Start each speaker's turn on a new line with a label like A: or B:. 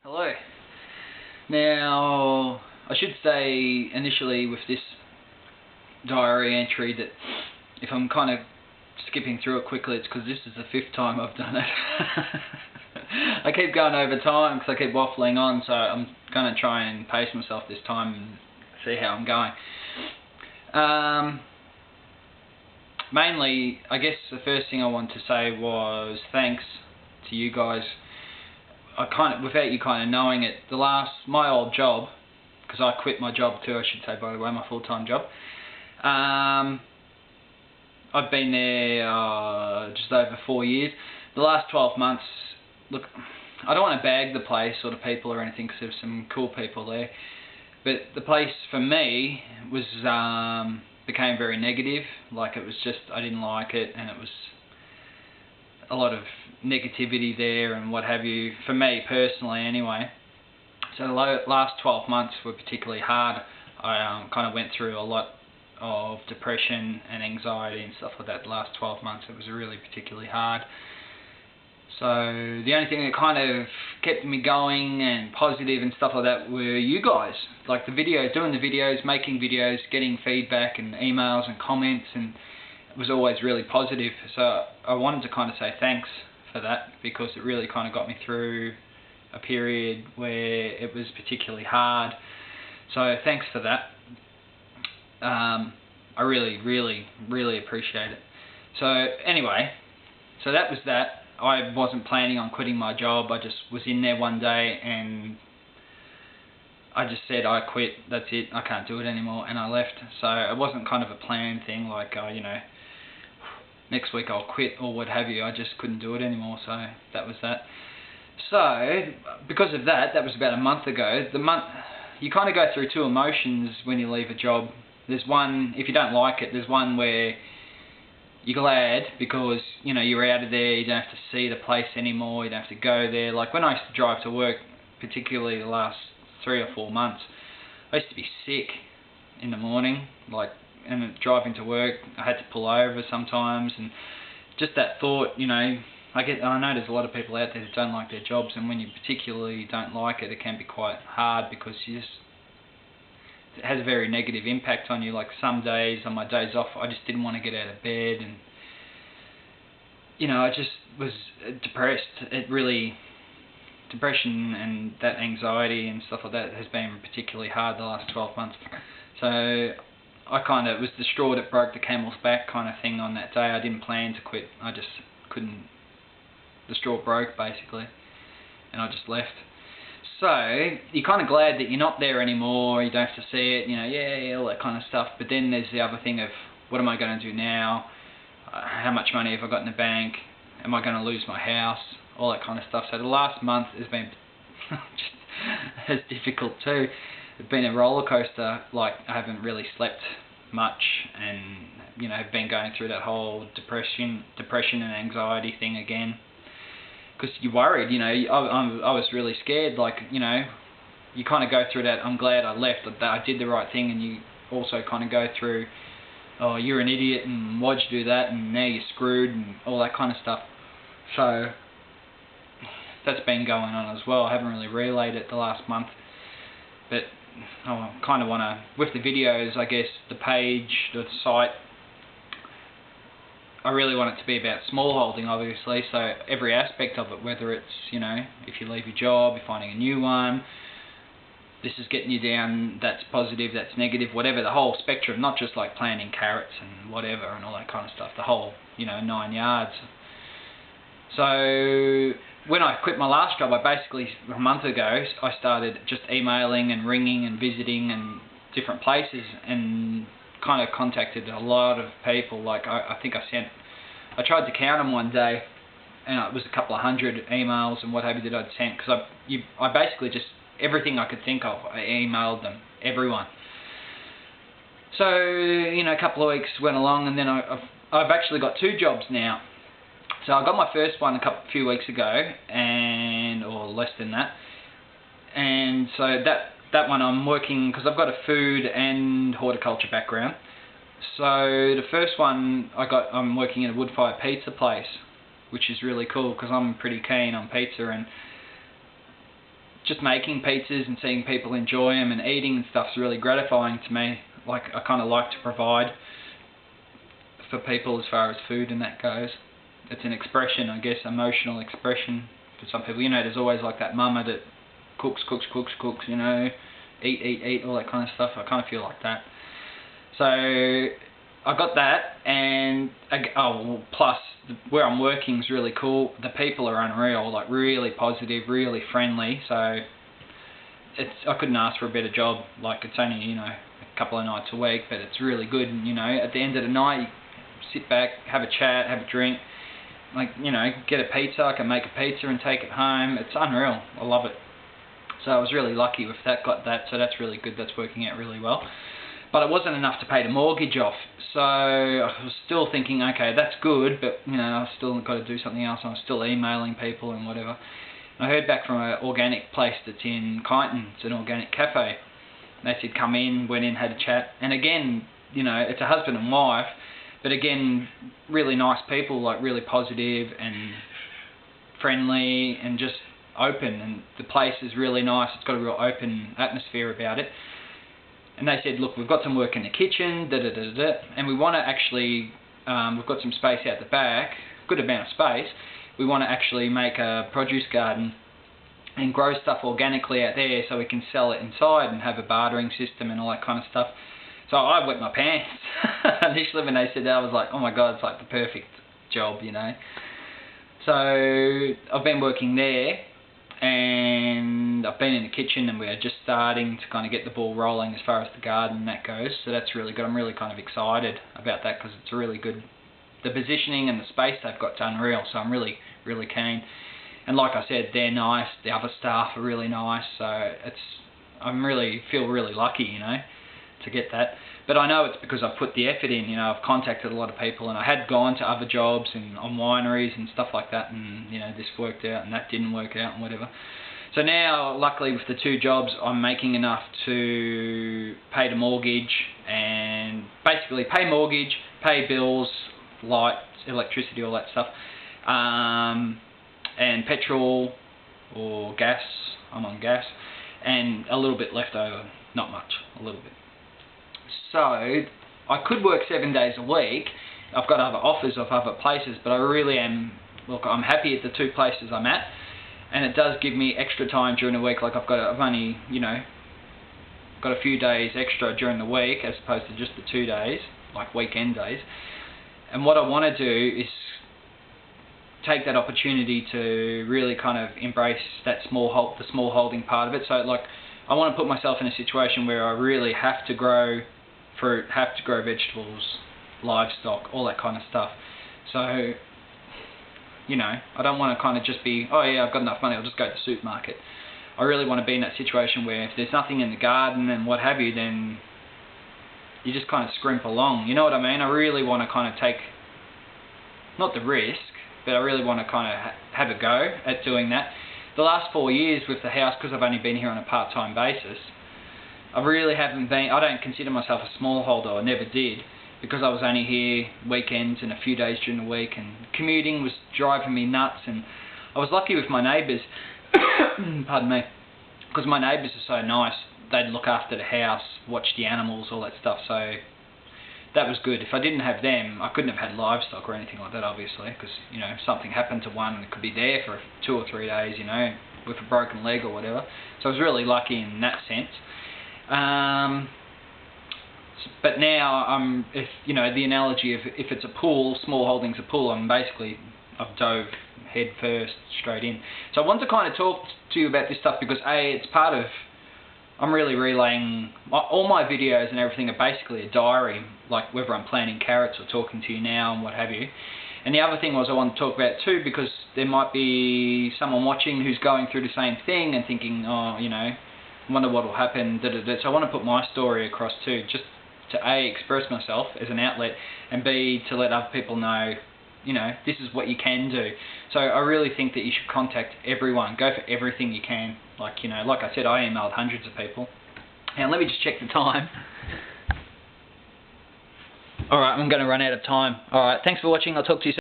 A: Hello. Now, I should say initially with this diary entry that if I'm kind of skipping through it quickly, it's because this is the 5th time I've done it. I keep going over time because I keep waffling on, so I'm going to try and pace myself this time and see how I'm going. Mainly, I guess the first thing I want to say was thanks to you guys. Without you kind of knowing it, my old job, because I quit my job too, I should say, by the way, my full-time job. I've been there just over 4 years. The last 12 months, look, I don't want to bag the place or the people or anything because there's some cool people there, but the place for me was became very negative. Like, it was just, I didn't like it, and it was a lot of negativity there and what have you, for me personally anyway. So the last 12 months were particularly hard. I kind of went through a lot of depression and anxiety and stuff like that the last 12 months. It was really particularly hard. So the only thing that kind of kept me going and positive and stuff like that were you guys. Like the videos, doing the videos, making videos, getting feedback and emails and comments, and it was always really positive. So I wanted to kind of say thanks for that, because it really kind of got me through a period where it was particularly hard. So thanks for that. I really, really, really appreciate it. So anyway, so that was that. I wasn't planning on quitting my job. I just was in there one day and I just said, I quit, that's it, I can't do it anymore, and I left. So it wasn't kind of a planned thing like, you know, next week I'll quit or what have you. I just couldn't do it anymore, so that was that. So because of that, that was about a month ago. You kind of go through two emotions when you leave a job. There's one, if you don't like it, there's one where you're glad because, you know, you're out of there, you don't have to see the place anymore, you don't have to go there. Like when I used to drive to work, particularly the last 3 or 4 months, I used to be sick in the morning, and driving to work, I had to pull over sometimes, and just that thought, you know, I know there's a lot of people out there that don't like their jobs, and when you particularly don't like it, it can be quite hard because it has a very negative impact on you. Like some days, on my days off, I just didn't want to get out of bed, and you know, I just was depressed. Depression and that anxiety and stuff like that has been particularly hard the last 12 months. So I kind of was the straw that broke the camel's back kind of thing on that day. I didn't plan to quit. I just couldn't. The straw broke basically, and I just left. So you're kind of glad that you're not there anymore. You don't have to see it. You know, yeah, all that kind of stuff. But then there's the other thing of, what am I going to do now? How much money have I got in the bank? Am I going to lose my house? All that kind of stuff. So the last month has been just as difficult too. It's been a roller coaster. Like, I haven't really slept much, and you know, been going through that whole depression and anxiety thing again. Because you're worried, you know. I was really scared. Like, you know, you kind of go through that. I'm glad I left. That I did the right thing, and you also kind of go through, oh, you're an idiot, and why'd you do that, and now you're screwed, and all that kind of stuff. So that's been going on as well. I haven't really relayed it the last month, but I kind of want to, with the videos, I guess, the page, the site, I really want it to be about smallholding, obviously, so every aspect of it, whether it's, you know, if you leave your job, you're finding a new one, this is getting you down, that's positive, that's negative, whatever, the whole spectrum, not just like planting carrots and whatever and all that kind of stuff, the whole, you know, 9 yards. So when I quit my last job, I basically, a month ago, I started just emailing and ringing and visiting and different places, and kind of contacted a lot of people. Like I think I tried to count them one day, and it was a couple of hundred emails and what have you that I'd sent, because I basically just, everything I could think of, I emailed them, everyone. So, you know, a couple of weeks went along, and then I've actually got 2 jobs now. So I got my first one a few weeks ago, or less than that, and so that one I'm working, because I've got a food and horticulture background. So the first one I'm working in a wood-fired pizza place, which is really cool because I'm pretty keen on pizza, and just making pizzas and seeing people enjoy them and eating and stuff's really gratifying to me. Like, I kind of like to provide for people as far as food and that goes. It's an expression, I guess, emotional expression for some people. You know, there's always like that mama that cooks, you know, eat, all that kind of stuff. I kind of feel like that. So I got that, and plus where I'm working is really cool. The people are unreal, like really positive, really friendly. So I couldn't ask for a better job. Like, it's only, you know, a couple of nights a week, but it's really good. And, you know, at the end of the night, you sit back, have a chat, have a drink, like, you know, get a pizza. I can make a pizza and take it home. It's unreal. I love it. So I was really lucky with that, got that, so that's really good. That's working out really well. But it wasn't enough to pay the mortgage off. So I was still thinking, okay, that's good, but, you know, I've still got to do something else. I was still emailing people and whatever. And I heard back from an organic place that's in Kyneton. It's an organic cafe. They said come in, went in, had a chat. And again, you know, it's a husband and wife, but again, really nice people, like really positive and friendly and just open. And the place is really nice. It's got a real open atmosphere about it. And they said, look, we've got some work in the kitchen, and we want to actually, we've got some space out the back, good amount of space. We want to actually make a produce garden and grow stuff organically out there so we can sell it inside and have a bartering system and all that kind of stuff. So I wet my pants initially when they said that. I was like, oh my God, it's like the perfect job, you know. So I've been working there, and I've been in the kitchen, and we're just starting to kind of get the ball rolling as far as the garden and that goes. So that's really good. I'm really kind of excited about that because it's really good. The positioning and the space they've got's unreal. So I'm really, really keen. And like I said, they're nice. The other staff are really nice. So feel really lucky, you know, to get that. But I know it's because I've put the effort in. You know, I've contacted a lot of people, and I had gone to other jobs and on wineries and stuff like that, and, you know, this worked out and that didn't work out and whatever. So now, luckily, with the 2 jobs, I'm making enough to pay the mortgage and basically pay mortgage, pay bills, lights, electricity, all that stuff, and petrol or gas. I'm on gas, and a little bit left over. Not much, a little bit. So I could work 7 days a week. I've got other offers of other places, but I really am, look, I'm happy at the 2 places I'm at, and it does give me extra time during the week. Like I've only, you know, got a few days extra during the week as opposed to just the 2 days, like weekend days. And what I want to do is take that opportunity to really kind of embrace that the small holding part of it. So like, I want to put myself in a situation where I really have to grow fruit, have to grow vegetables, livestock, all that kind of stuff. So, you know, I don't want to kind of just be, oh yeah, I've got enough money, I'll just go to the supermarket. I really want to be in that situation where if there's nothing in the garden and what have you, then you just kind of scrimp along. You know what I mean? I really want to kind of take, not the risk, but I really want to kind of have a go at doing that. The last 4 years with the house, because I've only been here on a part-time basis, I really haven't been, I don't consider myself a smallholder, I never did, because I was only here weekends and a few days during the week, and commuting was driving me nuts. And I was lucky with my neighbours, pardon me, because my neighbours are so nice. They'd look after the house, watch the animals, all that stuff, so that was good. If I didn't have them, I couldn't have had livestock or anything like that, obviously, because, you know, if something happened to one, it could be there for 2 or 3 days, you know, with a broken leg or whatever. So I was really lucky in that sense. But now, if you know, the analogy of if it's a pool, small holding's a pool, I've dove head first straight in. So I want to kind of talk to you about this stuff because it's part of, I'm really relaying, all my videos and everything are basically a diary, like whether I'm planting carrots or talking to you now and what have you. And the other thing was I want to talk about it too, because there might be someone watching who's going through the same thing and thinking, oh, you know, wonder what will happen, So I want to put my story across too, just to A, express myself as an outlet, and B, to let other people know, you know, this is what you can do. So I really think that you should contact everyone, go for everything you can. Like, you know, like I said, I emailed hundreds of people. And let me just check the time. Alright, I'm going to run out of time. Alright, thanks for watching, I'll talk to you soon.